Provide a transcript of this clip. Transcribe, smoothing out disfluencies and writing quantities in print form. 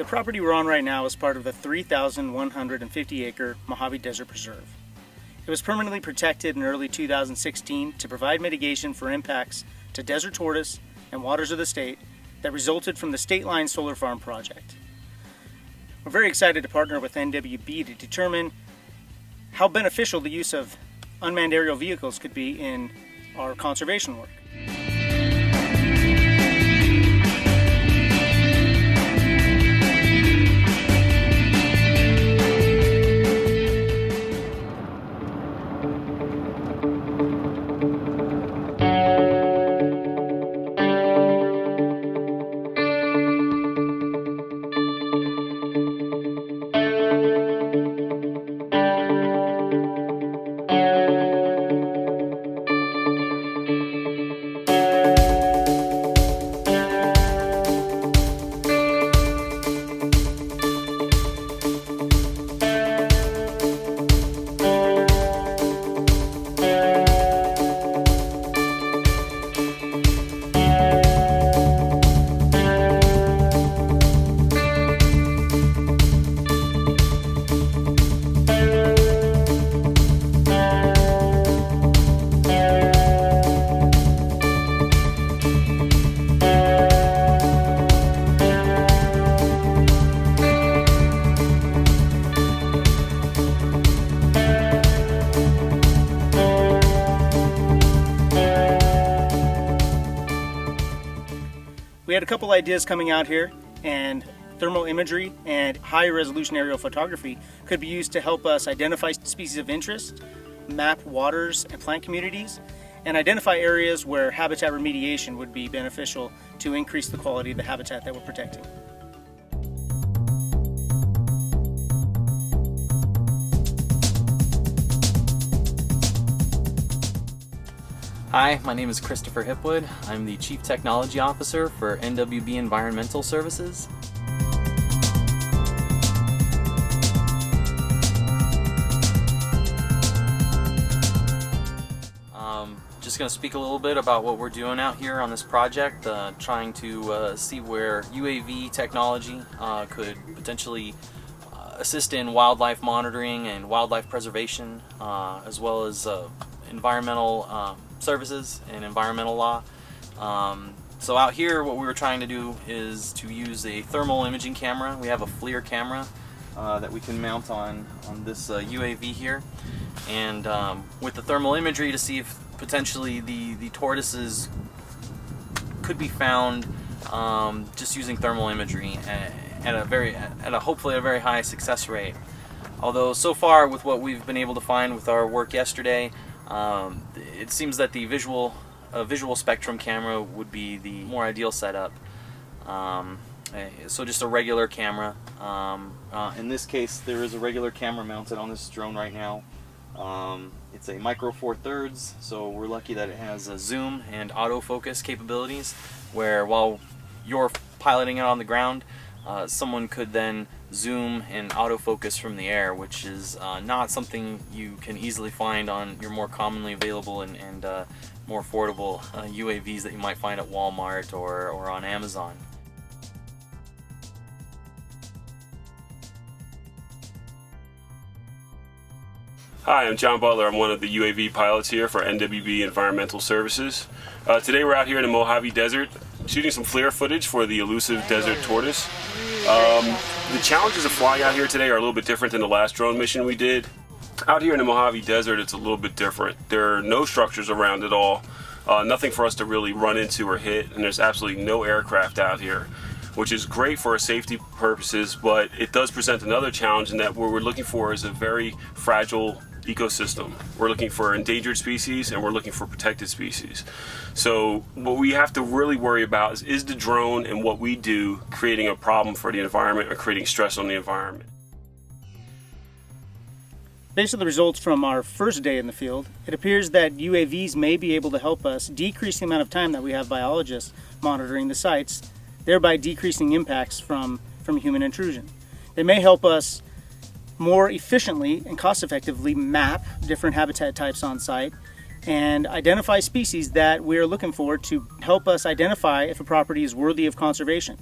property we're on right now is part of the 3,150-acre Mojave Desert Preserve. It was permanently protected in early 2016 to provide mitigation for impacts to desert tortoise and waters of the state that resulted from the State Line Solar Farm project. We're very excited to partner with NWB to determine how beneficial the use of unmanned aerial vehicles could be in our conservation work. We had a couple ideas coming out here, and thermal imagery and high-resolution aerial photography could be used to help us identify species of interest, map waters and plant communities, and identify areas where habitat remediation would be beneficial to increase the quality of the habitat that we're protecting. Hi, my name is Christopher Hipwood. I'm the Chief Technology Officer for NWB Environmental Services. Just going to speak a little bit about what we're doing out here on this project, trying to see where UAV technology could potentially assist in wildlife monitoring and wildlife preservation, as well as environmental services and environmental law. So out here what we were trying to do is to use a thermal imaging camera. We have a FLIR camera that we can mount on this UAV here, and with the thermal imagery to see if potentially the tortoises could be found just using thermal imagery at hopefully a very high success rate. Although so far with what we've been able to find with our work yesterday, it seems that the visual spectrum camera would be the more ideal setup. So just a regular camera. In this case, there is a regular camera mounted on this drone right now. It's a micro four thirds, so we're lucky that it has a zoom and autofocus capabilities, where while you're piloting it on the ground, someone could then zoom and autofocus from the air, which is not something you can easily find on your more commonly available and more affordable UAVs that you might find at Walmart or on Amazon. Hi, I'm John Butler. I'm one of the UAV pilots here for NWB Environmental Services. Today we're out here in the Mojave Desert shooting some FLIR footage for the elusive desert tortoise. The challenges of flying out here today are a little bit different than the last drone mission we did. Out here in the Mojave Desert, it's a little bit different. There are no structures around at all, nothing for us to really run into or hit, and there's absolutely no aircraft out here, which is great for our safety purposes, but it does present another challenge in that what we're looking for is a very fragile ecosystem. We're looking for endangered species and we're looking for protected species. So what we have to really worry about is the drone and what we do creating a problem for the environment or creating stress on the environment. Based on the results from our first day in the field, it appears that UAVs may be able to help us decrease the amount of time that we have biologists monitoring the sites, thereby decreasing impacts from human intrusion. They may help us more efficiently and cost-effectively map different habitat types on site and identify species that we're looking for to help us identify if a property is worthy of conservation.